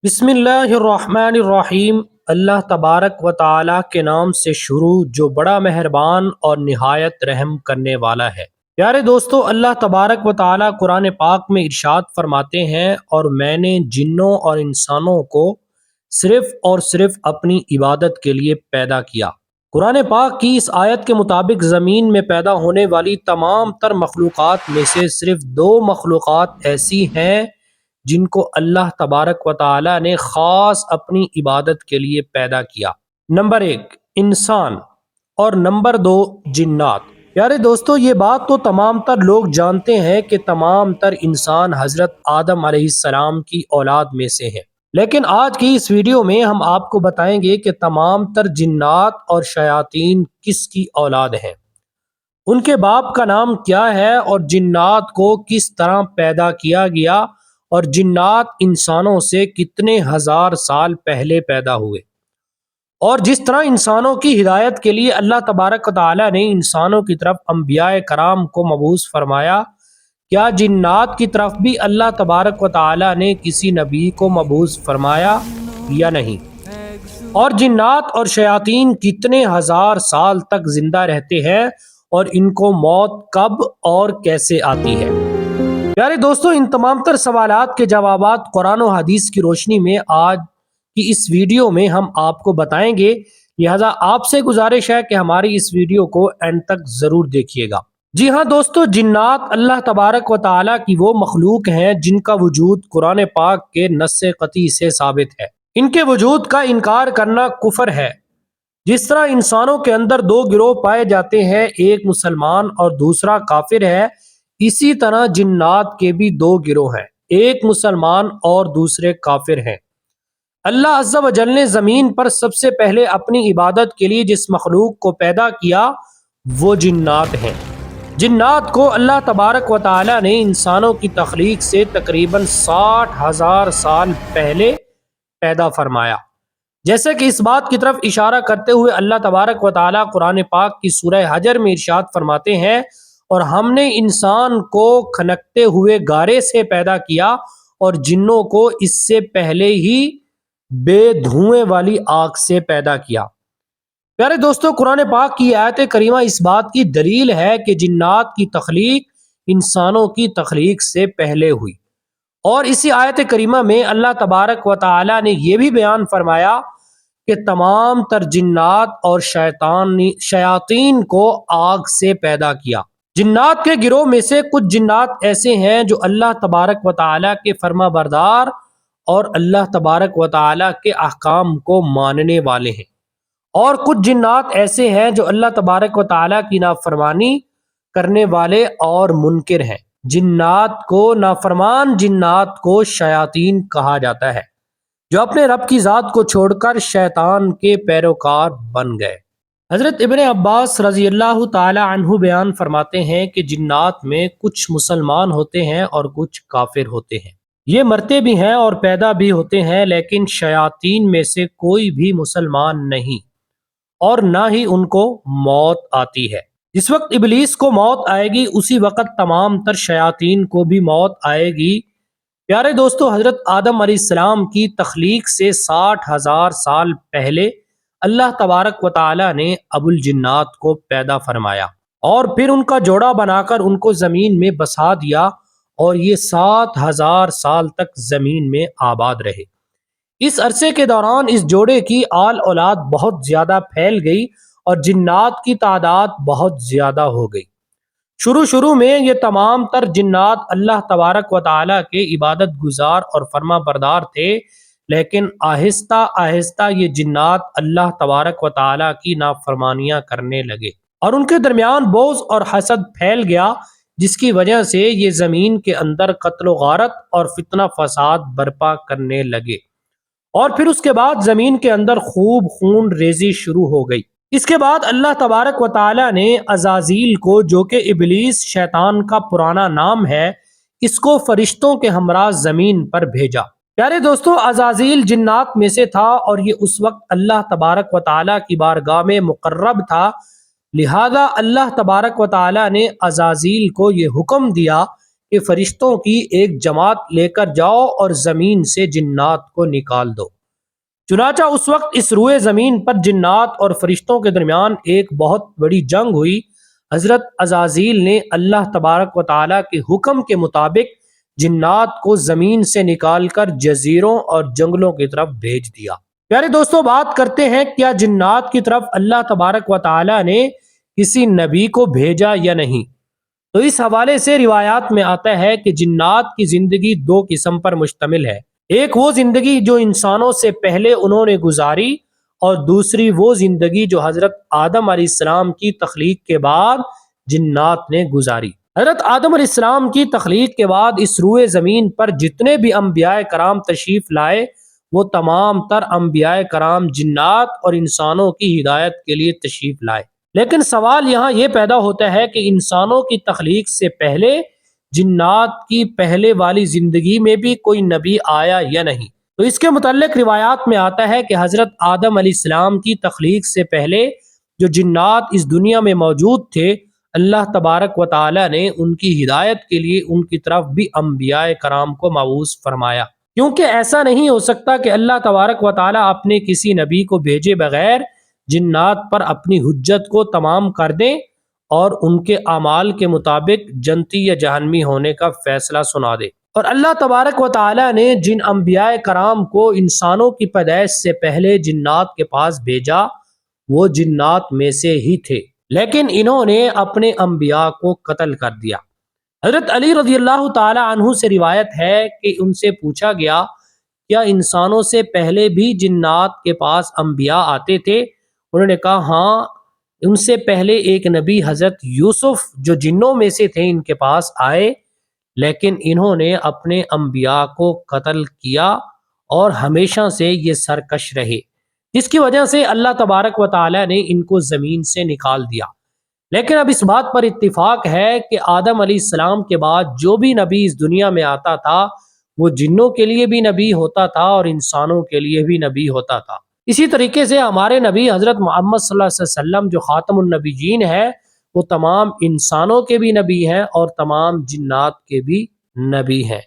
بسم اللہ الرحمن الرحیم۔ اللہ تبارک و تعالی کے نام سے شروع جو بڑا مہربان اور نہایت رحم کرنے والا ہے۔ پیارے دوستو، اللہ تبارک و تعالی قرآن پاک میں ارشاد فرماتے ہیں، اور میں نے جنوں اور انسانوں کو صرف اور صرف اپنی عبادت کے لیے پیدا کیا۔ قرآن پاک کی اس آیت کے مطابق زمین میں پیدا ہونے والی تمام تر مخلوقات میں سے صرف دو مخلوقات ایسی ہیں جن کو اللہ تبارک و تعالی نے خاص اپنی عبادت کے لیے پیدا کیا۔ نمبر 1 انسان، اور نمبر 2 جنات۔ پیارے دوستو، یہ بات تو تمام تر لوگ جانتے ہیں کہ تمام تر انسان حضرت آدم علیہ السلام کی اولاد میں سے ہیں، لیکن آج کی اس ویڈیو میں ہم آپ کو بتائیں گے کہ تمام تر جنات اور شیاطین کس کی اولاد ہیں، ان کے باپ کا نام کیا ہے، اور جنات کو کس طرح پیدا کیا گیا، اور جنات انسانوں سے کتنے ہزار سال پہلے پیدا ہوئے، اور جس طرح انسانوں کی ہدایت کے لیے اللہ تبارک و تعالی نے انسانوں کی طرف انبیاء کرام کو مبعوث فرمایا، کیا جنات کی طرف بھی اللہ تبارک و تعالی نے کسی نبی کو مبعوث فرمایا یا نہیں؟ اور جنات اور شیاطین کتنے ہزار سال تک زندہ رہتے ہیں، اور ان کو موت کب اور کیسے آتی ہے؟ پیارے دوستو، ان تمام تر سوالات کے جوابات قرآن و حدیث کی روشنی میں آج کی اس ویڈیو میں ہم آپ کو بتائیں گے، لہذا آپ سے گزارش ہے کہ ہماری اس ویڈیو کو اینڈ تک ضرور دیکھیے گا۔ جی ہاں دوستو، جنات اللہ تبارک و تعالی کی وہ مخلوق ہیں جن کا وجود قرآن پاک کے نص قطعی سے ثابت ہے۔ ان کے وجود کا انکار کرنا کفر ہے۔ جس طرح انسانوں کے اندر دو گروہ پائے جاتے ہیں، ایک مسلمان اور دوسرا کافر ہے، اسی طرح جنات کے بھی دو گروہ ہیں، ایک مسلمان اور دوسرے کافر ہیں۔ اللہ عز و جل نے زمین پر سب سے پہلے اپنی عبادت کے لیے جس مخلوق کو پیدا کیا وہ جنات ہیں۔ جنات کو اللہ تبارک و تعالی نے انسانوں کی تخلیق سے تقریباً 60,000 سال پہلے پیدا فرمایا، جیسے کہ اس بات کی طرف اشارہ کرتے ہوئے اللہ تبارک و تعالی قرآن پاک کی سورہ حجر میں ارشاد فرماتے ہیں، اور ہم نے انسان کو کھنکتے ہوئے گارے سے پیدا کیا، اور جنوں کو اس سے پہلے ہی بے دھوئیں والی آگ سے پیدا کیا۔ پیارے دوستو، قرآن پاک کی آیت کریمہ اس بات کی دلیل ہے کہ جنات کی تخلیق انسانوں کی تخلیق سے پہلے ہوئی، اور اسی آیت کریمہ میں اللہ تبارک و تعالی نے یہ بھی بیان فرمایا کہ تمام تر جنات اور شیاطین کو آگ سے پیدا کیا۔ جنات کے گروہ میں سے کچھ جنات ایسے ہیں جو اللہ تبارک و تعالی کے فرما بردار اور اللہ تبارک و تعالی کے احکام کو ماننے والے ہیں، اور کچھ جنات ایسے ہیں جو اللہ تبارک و تعالی کی نافرمانی کرنے والے اور منکر ہیں۔ جنات کو نافرمان جنات کو شیاطین کہا جاتا ہے، جو اپنے رب کی ذات کو چھوڑ کر شیطان کے پیروکار بن گئے۔ حضرت ابن عباس رضی اللہ تعالی عنہ بیان فرماتے ہیں کہ جنات میں کچھ مسلمان ہوتے ہیں اور کچھ کافر ہوتے ہیں، یہ مرتے بھی ہیں اور پیدا بھی ہوتے ہیں، لیکن شیاطین میں سے کوئی بھی مسلمان نہیں، اور نہ ہی ان کو موت آتی ہے۔ جس وقت ابلیس کو موت آئے گی اسی وقت تمام تر شیاطین کو بھی موت آئے گی۔ پیارے دوستو، حضرت آدم علیہ السلام کی تخلیق سے 60,000 سال پہلے اللہ تبارک و تعالی نے ابو الجنات کو پیدا فرمایا، اور پھر ان کا جوڑا بنا کر ان کو زمین میں بسا دیا، اور یہ 7,000 سال تک زمین میں آباد رہے۔ اس عرصے کے دوران اس جوڑے کی آل اولاد بہت زیادہ پھیل گئی، اور جنات کی تعداد بہت زیادہ ہو گئی۔ شروع میں یہ تمام تر جنات اللہ تبارک و تعالی کے عبادت گزار اور فرما بردار تھے، لیکن آہستہ آہستہ یہ جنات اللہ تبارک و تعالی کی نافرمانیاں کرنے لگے، اور ان کے درمیان بغض اور حسد پھیل گیا، جس کی وجہ سے یہ زمین کے اندر قتل و غارت اور فتنہ فساد برپا کرنے لگے، اور پھر اس کے بعد زمین کے اندر خوب خون ریزی شروع ہو گئی۔ اس کے بعد اللہ تبارک و تعالی نے عزازیل کو، جو کہ ابلیس شیطان کا پرانا نام ہے، اس کو فرشتوں کے ہمراہ زمین پر بھیجا۔ پیارے دوستو، عزازیل جنات میں سے تھا، اور یہ اس وقت اللہ تبارک و تعالی کی بارگاہ میں مقرب تھا، لہذا اللہ تبارک و تعالی نے عزازیل کو یہ حکم دیا کہ فرشتوں کی ایک جماعت لے کر جاؤ اور زمین سے جنات کو نکال دو۔ چنانچہ اس وقت اس روئے زمین پر جنات اور فرشتوں کے درمیان ایک بہت بڑی جنگ ہوئی۔ حضرت عزازیل نے اللہ تبارک و تعالیٰ کے حکم کے مطابق جنات کو زمین سے نکال کر جزیروں اور جنگلوں کی طرف بھیج دیا۔ پیارے دوستو، بات کرتے ہیں کیا جنات کی طرف اللہ تبارک و تعالیٰ نے کسی نبی کو بھیجا یا نہیں؟ تو اس حوالے سے روایات میں آتا ہے کہ جنات کی زندگی دو قسم پر مشتمل ہے۔ ایک وہ زندگی جو انسانوں سے پہلے انہوں نے گزاری، اور دوسری وہ زندگی جو حضرت آدم علیہ السلام کی تخلیق کے بعد جنات نے گزاری۔ حضرت آدم علیہ السلام کی تخلیق کے بعد اس روئے زمین پر جتنے بھی انبیاء کرام تشریف لائے، وہ تمام تر انبیاء کرام جنات اور انسانوں کی ہدایت کے لیے تشریف لائے۔ لیکن سوال یہاں یہ پیدا ہوتا ہے کہ انسانوں کی تخلیق سے پہلے جنات کی پہلے والی زندگی میں بھی کوئی نبی آیا یا نہیں؟ تو اس کے متعلق روایات میں آتا ہے کہ حضرت آدم علیہ السلام کی تخلیق سے پہلے جو جنات اس دنیا میں موجود تھے، اللہ تبارک و تعالی نے ان کی ہدایت کے لیے ان کی طرف بھی انبیاء کرام کو مبعوث فرمایا، کیونکہ ایسا نہیں ہو سکتا کہ اللہ تبارک و تعالی اپنے کسی نبی کو بھیجے بغیر جنات پر اپنی حجت کو تمام کر دیں اور ان کے اعمال کے مطابق جنتی یا جہنمی ہونے کا فیصلہ سنا دے۔ اور اللہ تبارک و تعالی نے جن انبیاء کرام کو انسانوں کی پیدائش سے پہلے جنات کے پاس بھیجا، وہ جنات میں سے ہی تھے، لیکن انہوں نے اپنے انبیاء کو قتل کر دیا۔ حضرت علی رضی اللہ تعالی عنہ سے روایت ہے کہ ان سے پوچھا گیا، کیا انسانوں سے پہلے بھی جنات کے پاس انبیاء آتے تھے؟ انہوں نے کہا ہاں، ان سے پہلے ایک نبی حضرت یوسف جو جنوں میں سے تھے ان کے پاس آئے، لیکن انہوں نے اپنے انبیاء کو قتل کیا اور ہمیشہ سے یہ سرکش رہے، جس کی وجہ سے اللہ تبارک و تعالی نے ان کو زمین سے نکال دیا۔ لیکن اب اس بات پر اتفاق ہے کہ آدم علیہ السلام کے بعد جو بھی نبی اس دنیا میں آتا تھا، وہ جنوں کے لیے بھی نبی ہوتا تھا اور انسانوں کے لیے بھی نبی ہوتا تھا۔ اسی طریقے سے ہمارے نبی حضرت محمد صلی اللہ علیہ وسلم جو خاتم النبیین ہے، وہ تمام انسانوں کے بھی نبی ہیں اور تمام جنات کے بھی نبی ہیں۔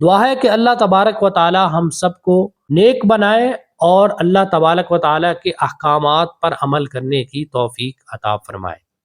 دعا ہے کہ اللہ تبارک و تعالی ہم سب کو نیک بنائے اور اللہ تبارک و تعالی کے احکامات پر عمل کرنے کی توفیق عطا فرمائے۔